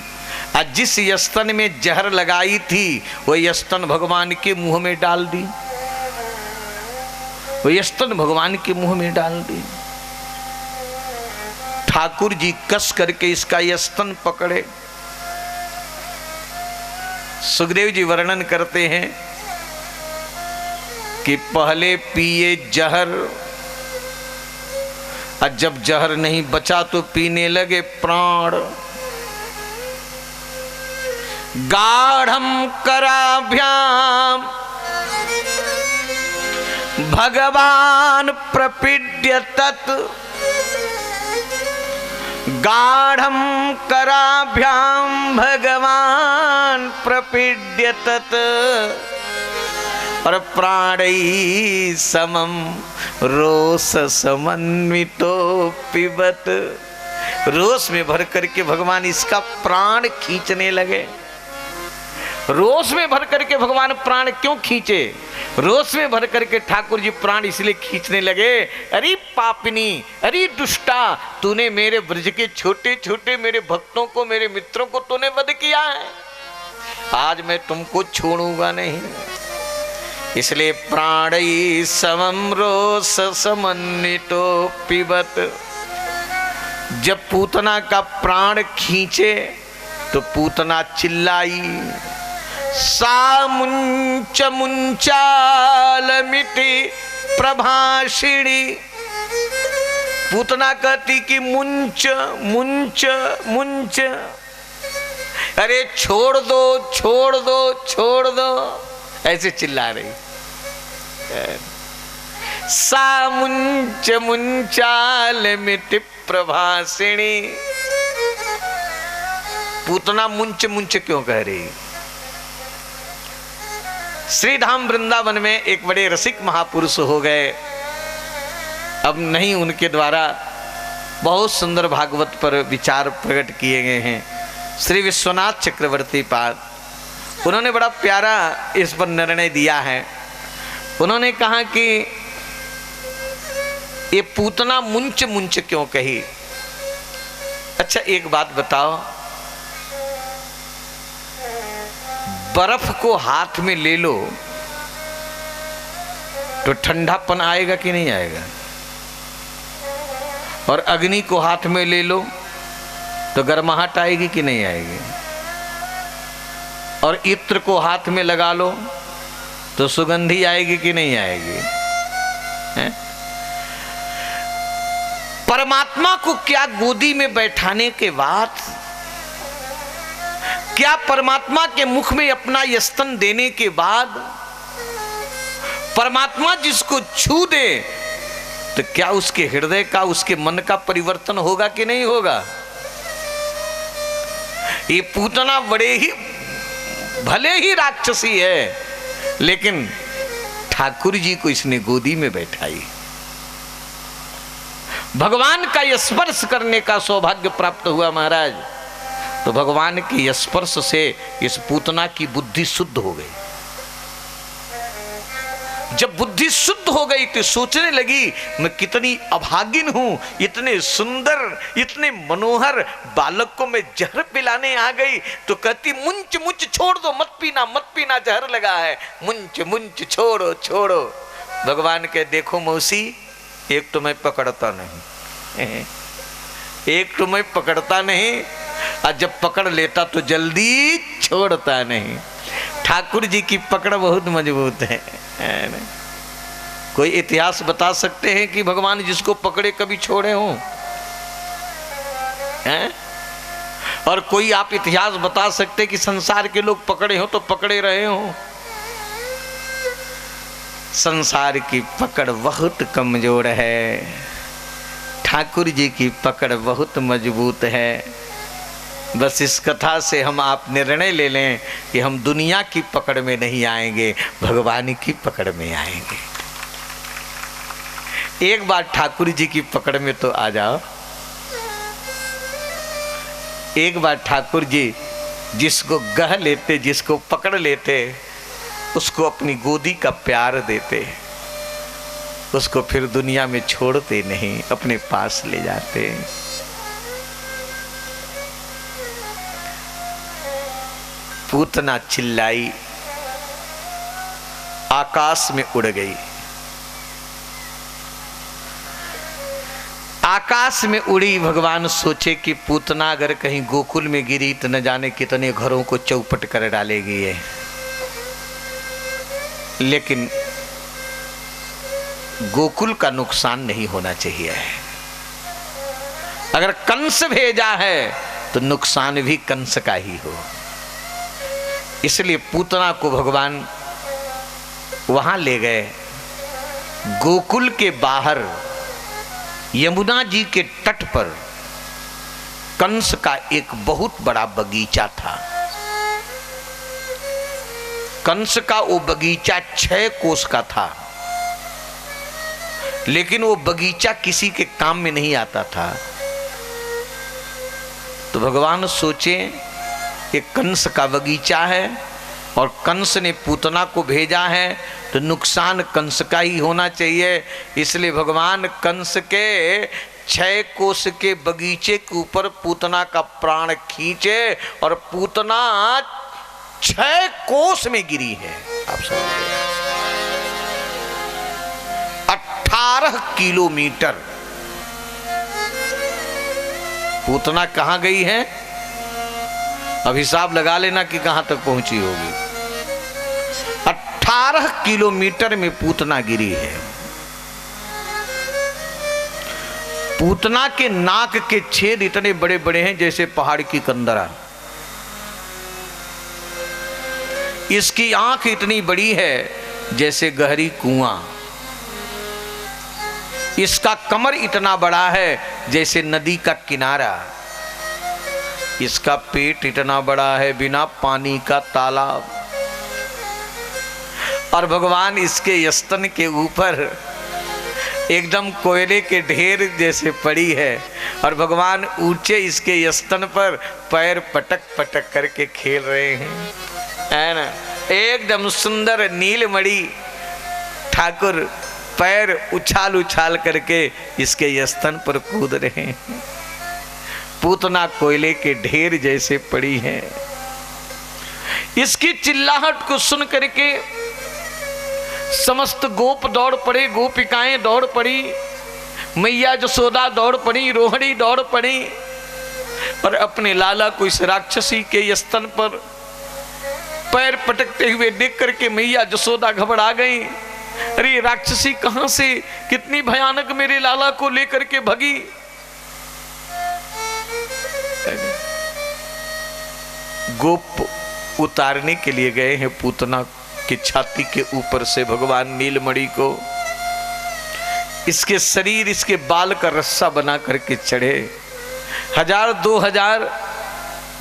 और जिस यस्तन में जहर लगाई थी वो यस्तन भगवान के मुंह में डाल दी, वो यस्तन भगवान के मुंह में डाल दी। ठाकुर जी कस करके इसका यस्तन पकड़े। सुखदेव जी वर्णन करते हैं कि पहले पिए जहर, और जब जहर नहीं बचा तो पीने लगे प्राण। गाढ़म कराभ्याम भगवान प्रपीड्य तत्, गाढ़म कराभ्याम भगवान प्रपीड्य तत्, और प्राणै समम रोष समन्वितो पिबत। रोष में भर करके भगवान इसका प्राण खींचने लगे। रोष में भर करके भगवान प्राण क्यों खींचे? रोष में भर करके ठाकुर जी प्राण इसलिए खींचने लगे, अरे पापिनी, अरे दुष्टा, तूने मेरे ब्रज के छोटे छोटे मेरे भक्तों को, मेरे मित्रों को तूने वध किया है, आज मैं तुमको छोड़ूंगा नहीं। इसलिए प्राणै समम रोष समन्वितो पिबत। जब पूतना का प्राण खींचे तो पूतना चिल्लाई, सा मुंच मुंचालमिति प्रभाषिणी। पूतना कहती कि मुंच मुंच मुंच, अरे छोड़ दो छोड़ दो छोड़ दो, ऐसे चिल्ला रही। सा मुंच मुंचालमिति प्रभाषिणी। पूतना मुंच मुंच क्यों कह रही? श्री धाम वृंदावन में एक बड़े रसिक महापुरुष हो गए। अब नहीं, उनके द्वारा बहुत सुंदर भागवत पर विचार प्रकट किए गए हैं। श्री विश्वनाथ चक्रवर्ती पाद, उन्होंने बड़ा प्यारा इस पर निर्णय दिया है। उन्होंने कहा कि ये पूतना मुंच मुंच क्यों कही? अच्छा एक बात बताओ, बर्फ को हाथ में ले लो तो ठंडापन आएगा कि नहीं आएगा? और अग्नि को हाथ में ले लो तो गर्माहट आएगी कि नहीं आएगी? और इत्र को हाथ में लगा लो तो सुगंधी आएगी कि नहीं आएगी? है? परमात्मा को क्या गोदी में बैठाने के बाद, क्या परमात्मा के मुख में अपना स्तन देने के बाद परमात्मा जिसको छू दे तो क्या उसके हृदय का, उसके मन का परिवर्तन होगा कि नहीं होगा? ये पूतना बड़े ही भले ही राक्षसी है, लेकिन ठाकुर जी को इसने गोदी में बैठाई। भगवान का स्पर्श करने का सौभाग्य प्राप्त हुआ महाराज। तो भगवान के स्पर्श से इस पूतना की बुद्धि शुद्ध हो गई। जब बुद्धि शुद्ध हो गई तो सोचने लगी मैं कितनी अभागिन हूं, इतने सुंदर, इतने मनोहर बालक को मैं जहर पिलाने आ गई। तो कहती मुंच मुंच छोड़ दो, मत पीना मत पीना, जहर लगा है, मुंच मुंच छोड़ो छोड़ो। भगवान के देखो मौसी, एक तो मैं पकड़ता नहीं, एक तो मैं पकड़ता नहीं, और जब पकड़ लेता तो जल्दी छोड़ता नहीं। ठाकुर जी की पकड़ बहुत मजबूत है। कोई इतिहास बता सकते हैं कि भगवान जिसको पकड़े कभी छोड़े हों? हैं? और कोई आप इतिहास बता सकते कि संसार के लोग पकड़े हो तो पकड़े रहे हो? संसार की पकड़ बहुत कमजोर है, ठाकुर जी की पकड़ बहुत मजबूत है। बस इस कथा से हम आप निर्णय ले लें कि हम दुनिया की पकड़ में नहीं आएंगे, भगवान की पकड़ में आएंगे। एक बार ठाकुर जी की पकड़ में तो आ जाओ। एक बार ठाकुर जी जिसको गह लेते, जिसको पकड़ लेते, उसको अपनी गोदी का प्यार देते, उसको फिर दुनिया में छोड़ते नहीं, अपने पास ले जाते। पूतना चिल्लाई, आकाश में उड़ गई। आकाश में उड़ी। भगवान सोचे कि पूतना अगर कहीं गोकुल में गिरी तो न जाने कितने घरों को चौपट कर डालेगी ये। लेकिन गोकुल का नुकसान नहीं होना चाहिए। अगर कंस भेजा है तो नुकसान भी कंस का ही हो। इसलिए पूतना को भगवान वहां ले गए। गोकुल के बाहर यमुना जी के तट पर कंस का एक बहुत बड़ा बगीचा था। कंस का वो बगीचा 6 कोस का था, लेकिन वो बगीचा किसी के काम में नहीं आता था। तो भगवान सोचे कि कंस का बगीचा है और कंस ने पूतना को भेजा है तो नुकसान कंस का ही होना चाहिए। इसलिए भगवान कंस के 6 कोस के बगीचे के ऊपर पूतना का प्राण खींचे और पूतना 6 कोस में गिरी है। आप समझिए 18 किलोमीटर पूतना कहां गई है? अब हिसाब लगा लेना कि कहां तक पहुंची होगी। 18 किलोमीटर में पूतना गिरी है। पूतना के नाक के छेद इतने बड़े बड़े हैं जैसे पहाड़ की कंदरा। इसकी आंख इतनी बड़ी है जैसे गहरी कुआं। इसका कमर इतना बड़ा है जैसे नदी का किनारा। इसका पेट इतना बड़ा है बिना पानी का तालाब। और भगवान इसके स्तन के ऊपर एकदम कोयले के ढेर जैसे पड़ी है और भगवान ऊंचे इसके स्तन पर पैर पटक पटक करके खेल रहे हैं, है ना। एकदम सुंदर नीलमणि ठाकुर पैर उछाल उछाल करके इसके स्तन पर कूद रहे हैं। पूतना कोयले के ढेर जैसे पड़ी है। इसकी चिल्लाहट को सुन करके समस्त गोप दौड़ पड़े, गोपिकाएं दौड़ पड़ी, मैया जसोदा दौड़ पड़ी, रोहिणी दौड़ पड़ी और अपने लाला को इस राक्षसी के स्तन पर पैर पटकते हुए देख करके मैया जसोदा घबरा गई। अरे राक्षसी कहां से कितनी भयानक मेरे लाला को लेकर के भगी। गोप उतारने के लिए गए हैं पूतना की छाती के ऊपर से भगवान नीलमणि को। इसके शरीर इसके बाल का रस्सा बना करके चढ़े। 1000 2000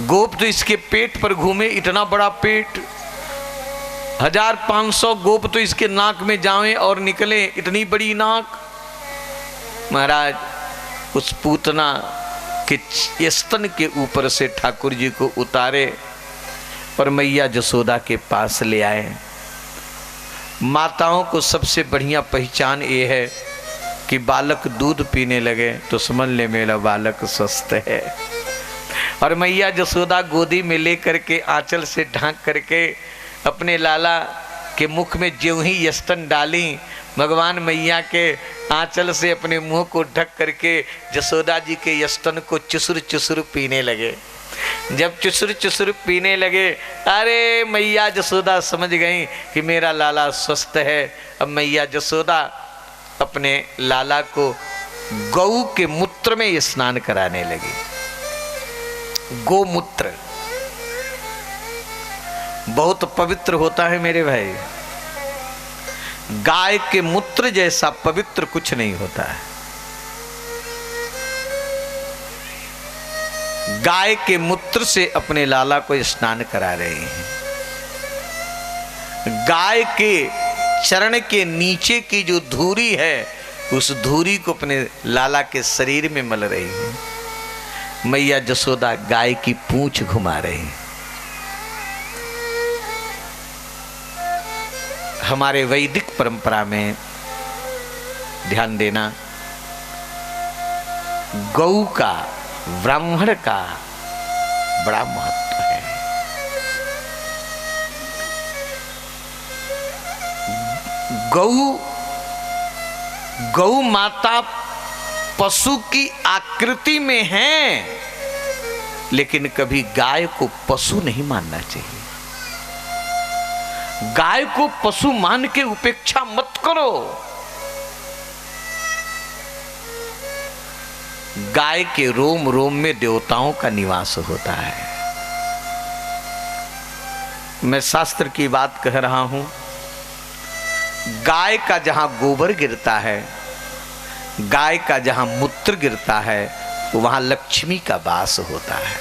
गोप तो इसके पेट पर घूमे, इतना बड़ा पेट। 1500 गोप तो इसके नाक में जाएं और निकले, इतनी बड़ी नाक। महाराज उस पूतना के स्तन के ऊपर से ठाकुर जी को उतारे और मैया जसोदा के पास ले आए। माताओं को सबसे बढ़िया पहचान ये है कि बालक दूध पीने लगे तो समझ ले मेरा बालक स्वस्थ है। और मैया जसोदा गोदी में ले करके आंचल से ढांक करके अपने लाला के मुख में ज्यों ही स्तन डाली, भगवान मैया के आंचल से अपने मुंह को ढक करके जसोदा जी के स्तन को चुसुर चुसुर पीने लगे। जब चुसुर चुसुर पीने लगे, अरे मैया जसोदा समझ गई कि मेरा लाला स्वस्थ है। अब मैया जसोदा अपने लाला को गौ के मूत्र में स्नान कराने लगी। गोमूत्र बहुत पवित्र होता है मेरे भाई। गाय के मूत्र जैसा पवित्र कुछ नहीं होता है। गाय के मूत्र से अपने लाला को स्नान करा रहे हैं। गाय के चरण के नीचे की जो धूरी है उस धूरी को अपने लाला के शरीर में मल रही है। मैया जसोदा गाय की पूंछ घुमा रही है। हमारे वैदिक परंपरा में ध्यान देना, गौ का, ब्राह्मण का बड़ा महत्व है। गौ माता पशु की आकृति में है, लेकिन कभी गाय को पशु नहीं मानना चाहिए। गाय को पशु मान के उपेक्षा मत करो। गाय के रोम रोम में देवताओं का निवास होता है। मैं शास्त्र की बात कह रहा हूं। गाय का जहां गोबर गिरता है, गाय का जहां मूत्र गिरता है, वहां लक्ष्मी का वास होता है।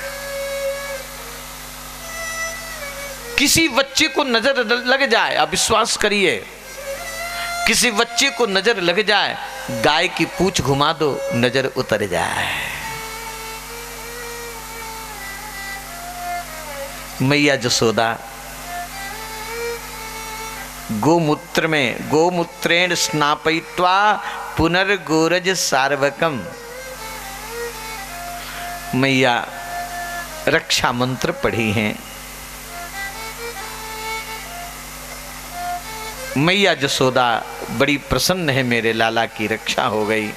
किसी बच्चे को नजर लग जाए, आप विश्वास करिए, किसी बच्चे को नजर लग जाए, गाय की पूंछ घुमा दो, नजर उतर जाए। मैया जसोदा गोमूत्र में गोमूत्रेण स्नापयित्वा पुनर्गोरज सार्वकम, मैया रक्षा मंत्र पढ़ी हैं। मैया जसोदा बड़ी प्रसन्न है, मेरे लाला की रक्षा हो गई।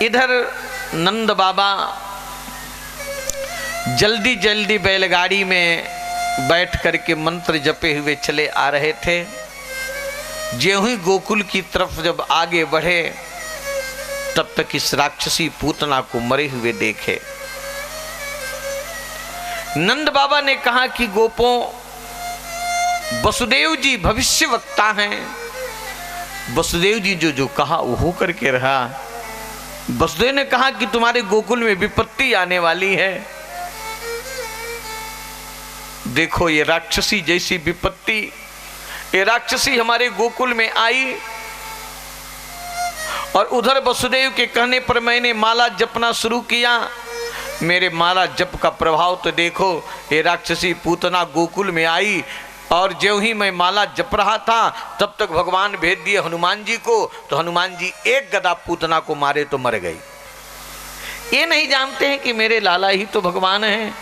इधर नंद बाबा जल्दी जल्दी बैलगाड़ी में बैठ करके मंत्र जपे हुए चले आ रहे थे। ज्यों ही गोकुल की तरफ जब आगे बढ़े, तब तक इस राक्षसी पूतना को मरे हुए देखे। नंद बाबा ने कहा कि गोपों, वसुदेव जी भविष्य वक्ता हैं। वसुदेव जी जो जो कहा वो हो करके रहा। वसुदेव ने कहा कि तुम्हारे गोकुल में विपत्ति आने वाली है। देखो ये राक्षसी जैसी विपत्ति, ये राक्षसी हमारे गोकुल में आई, और उधर वसुदेव के कहने पर मैंने माला जपना शुरू किया। मेरे माला जप का प्रभाव तो देखो, ये राक्षसी पूतना गोकुल में आई, और ज्यों ही मैं माला जप रहा था तब तक भगवान भेज दिए हनुमान जी को, तो हनुमान जी एक गदा पूतना को मारे तो मर गई। ये नहीं जानते हैं कि मेरे लाला ही तो भगवान हैं,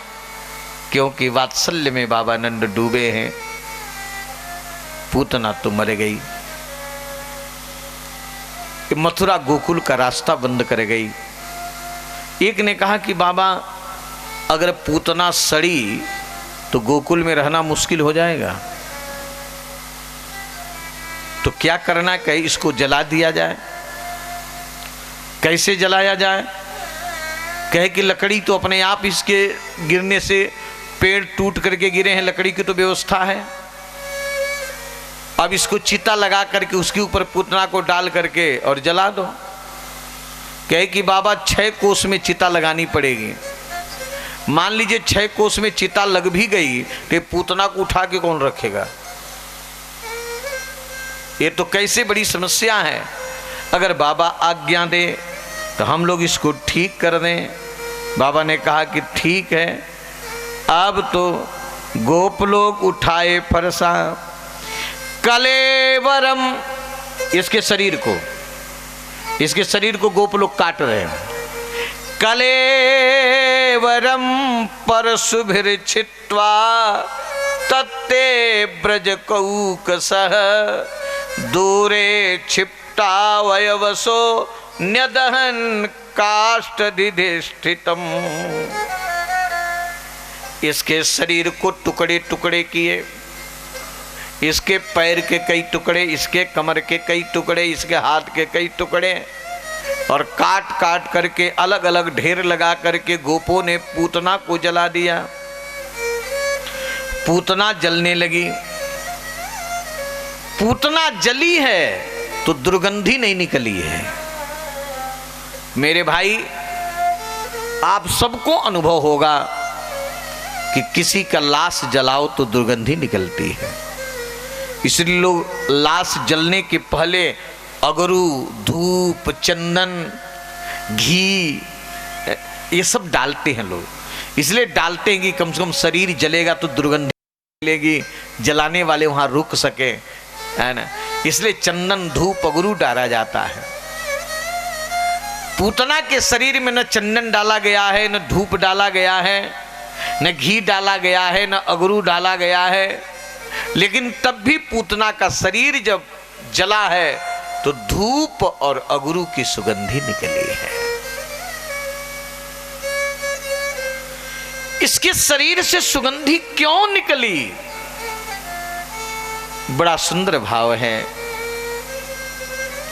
क्योंकि वात्सल्य में बाबा नंद डूबे हैं। पूतना तो मर गई, मथुरा गोकुल का रास्ता बंद कर गई। एक ने कहा कि बाबा अगर पूतना सड़ी तो गोकुल में रहना मुश्किल हो जाएगा। तो क्या करना, कहीं इसको जला दिया जाए। कैसे जलाया जाए? कहे कि लकड़ी तो अपने आप इसके गिरने से पेड़ टूट करके गिरे हैं, लकड़ी की तो व्यवस्था है। अब इसको चिता लगा करके उसके ऊपर पूतना को डाल करके और जला दो। कहे कि बाबा 6 कोस में चिता लगानी पड़ेगी। मान लीजिए 6 कोस में चिता लग भी गई तो पूतना को उठा के कौन रखेगा? ये तो कैसे बड़ी समस्या है। अगर बाबा आज्ञा दे तो हम लोग इसको ठीक कर दें। बाबा ने कहा कि ठीक है। अब तो गोप लोग उठाए फरसा कलेवरम, इसके शरीर को गोप लोग काट रहे हैं। कलेवरम परशुभिर छित्वा तत्ते ब्रज कौकसः दूरे क्षिप्ता वयवसो न्यदहन काष्ठधिष्ठितम्। इसके शरीर को टुकड़े टुकड़े किए, इसके पैर के कई टुकड़े, इसके कमर के कई टुकड़े, इसके हाथ के कई टुकड़े, और काट काट करके अलग अलग ढेर लगा करके गोपों ने पूतना को जला दिया। पूतना जलने लगी। पूतना जली है तो दुर्गंधी नहीं निकली है। मेरे भाई, आप सबको अनुभव होगा कि किसी का लाश जलाओ तो दुर्गंधी निकलती है। इसलिए लोग लाश जलने के पहले अगरू, धूप, चंदन, घी ये सब डालते हैं लोग। इसलिए डालते हैं कि कम से कम शरीर जलेगा तो दुर्गंधी मिलेगी, जलाने वाले वहां रुक सके, है ना। इसलिए चंदन, धूप, अगरू डाला जाता है। पूतना के शरीर में न चंदन डाला गया है, न धूप डाला गया है, न घी डाला गया है, न अगरू डाला गया है। लेकिन तब भी पूतना का शरीर जब जला है तो धूप और अगरू की सुगंधी निकली है। इसके शरीर से सुगंधी क्यों निकली? बड़ा सुंदर भाव है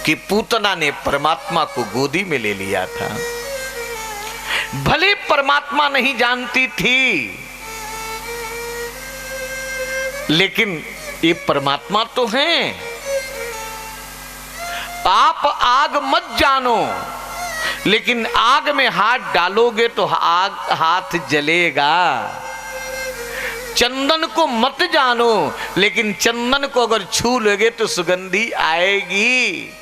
कि पूतना ने परमात्मा को गोदी में ले लिया था। भले परमात्मा नहीं जानती थी, लेकिन ये परमात्मा तो हैं। आप आग मत जानो, लेकिन आग में हाथ डालोगे तो हाथ जलेगा। चंदन को मत जानो, लेकिन चंदन को अगर छू लोगे तो सुगंधी आएगी।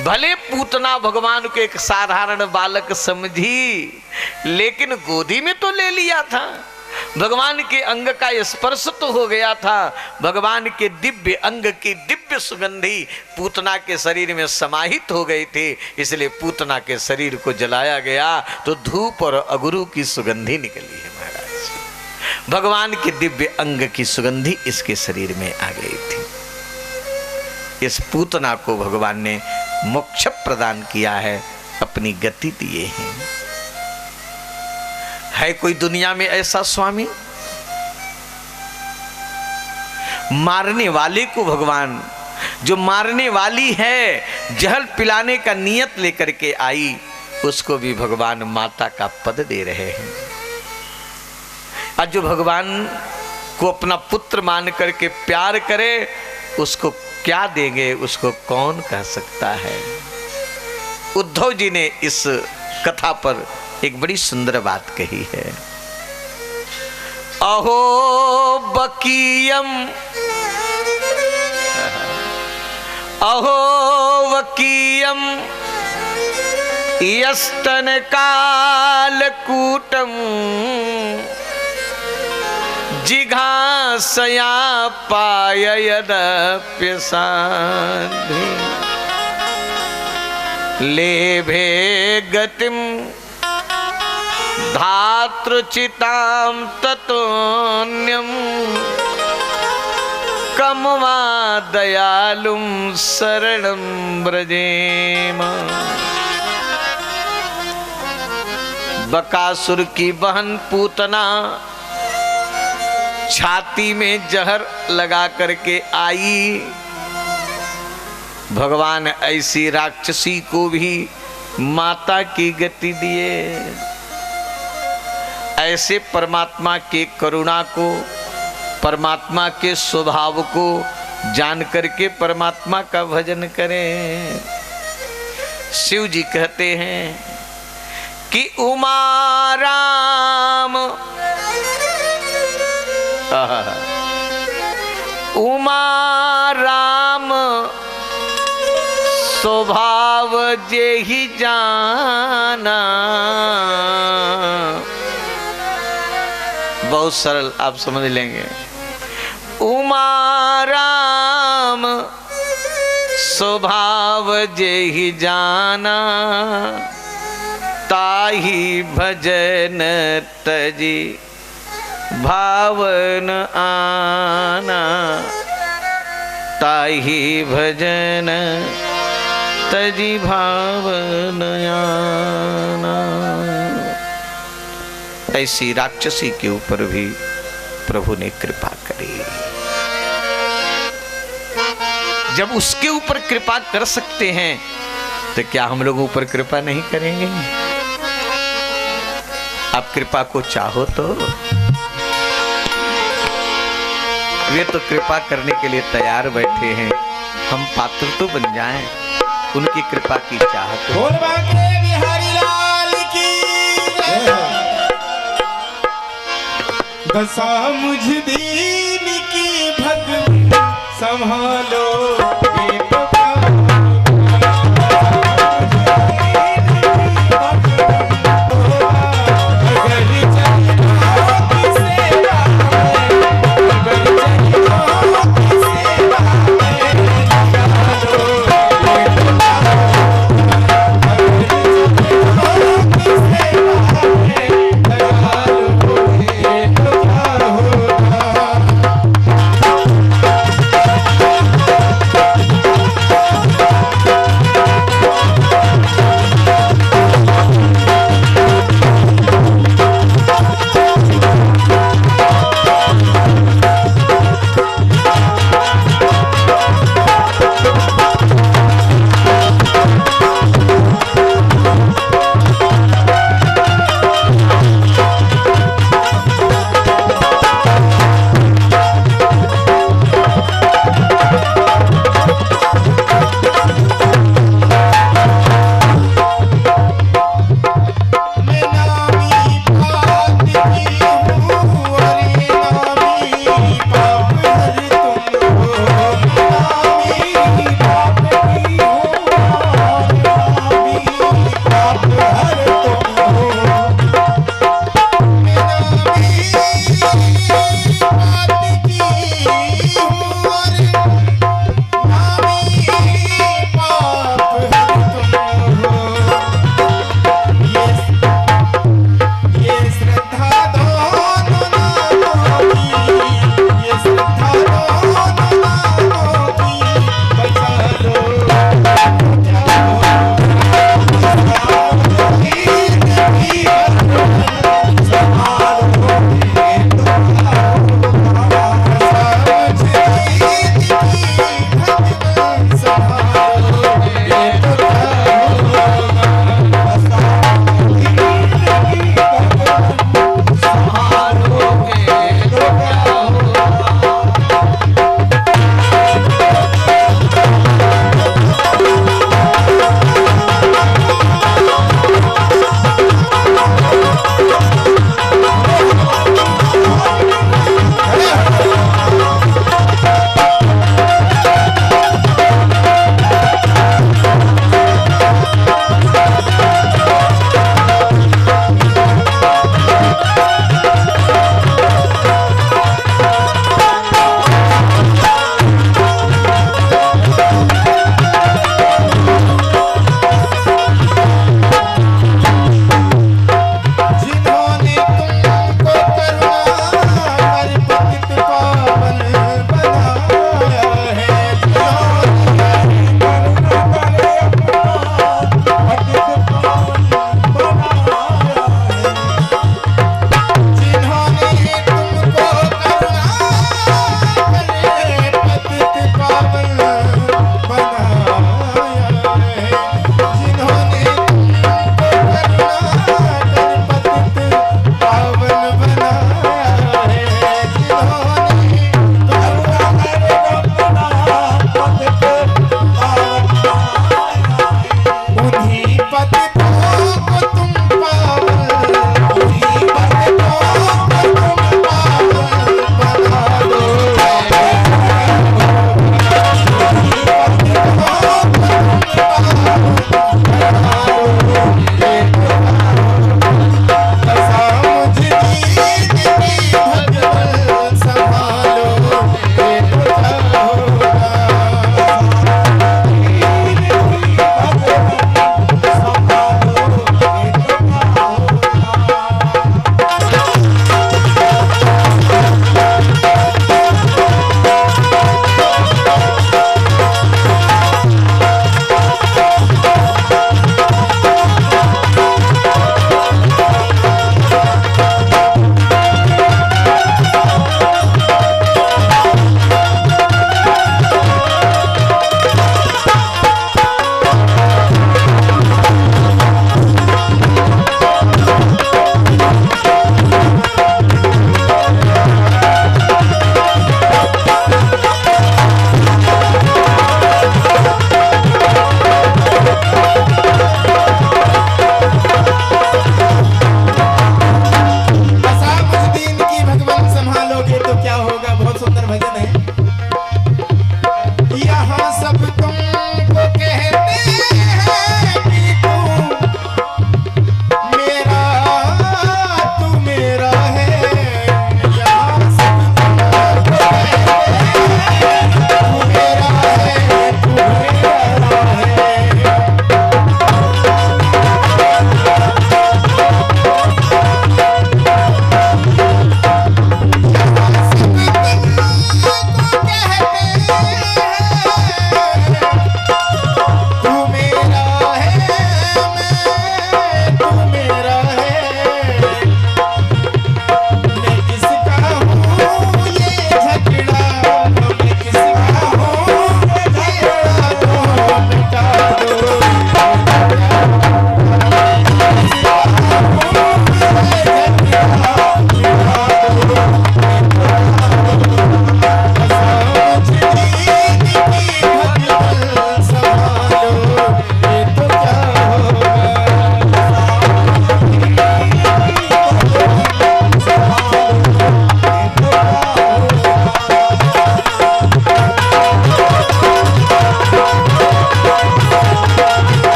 भले पूतना भगवान को एक साधारण बालक समझी, लेकिन गोदी में तो ले लिया था। भगवान के अंग का स्पर्श तो हो गया था। भगवान के दिव्य अंग की दिव्य सुगंधी पूतना के शरीर में समाहित हो गई थी। इसलिए पूतना के शरीर को जलाया गया तो धूप और अगरू की सुगंधी निकली है महाराज। भगवान के दिव्य अंग की सुगंधी इसके शरीर में आ गई थी। इस पूतना को भगवान ने मोक्ष प्रदान किया है, अपनी गति दिए हैं। है कोई दुनिया में ऐसा स्वामी? मारने वाले को भगवान, जो मारने वाली है जहर पिलाने का नियत लेकर के आई, उसको भी भगवान माता का पद दे रहे हैं। आज जो भगवान को अपना पुत्र मान करके प्यार करे, उसको क्या देंगे उसको कौन कह सकता है। उद्धव जी ने इस कथा पर एक बड़ी सुंदर बात कही है। अहो बकीयम, अहो वकीयम यस्तन कालकूटम जिघासया पाययदप्य साध्वी लेभे गतिम धातृचितां ततोन्यम कम वा दयालुं शरणं व्रजेम। बकासुर की बहन पूतना छाती में जहर लगा करके आई। भगवान ऐसी राक्षसी को भी माता की गति दिए। ऐसे परमात्मा के करुणा को, परमात्मा के स्वभाव को जान करके परमात्मा का भजन करें। शिव जी कहते हैं कि उमा राम, उमा राम स्वभाव जे ही जाना। बहुत सरल, आप समझ लेंगे। उमा राम स्वभाव जे ही जाना, ताही भजन तजी भावन आना। ताही भजन तजी भावन आना। ऐसी राक्षसी के ऊपर भी प्रभु ने कृपा करी। जब उसके ऊपर कृपा कर सकते हैं तो क्या हम लोग ऊपर कृपा नहीं करेंगे? आप कृपा को चाहो तो वे तो कृपा करने के लिए तैयार बैठे हैं। हम पात्र तो बन जाएं उनकी कृपा की चाहत। बिहारी लाल की दशा मुझ दीन की भगवान संभाल।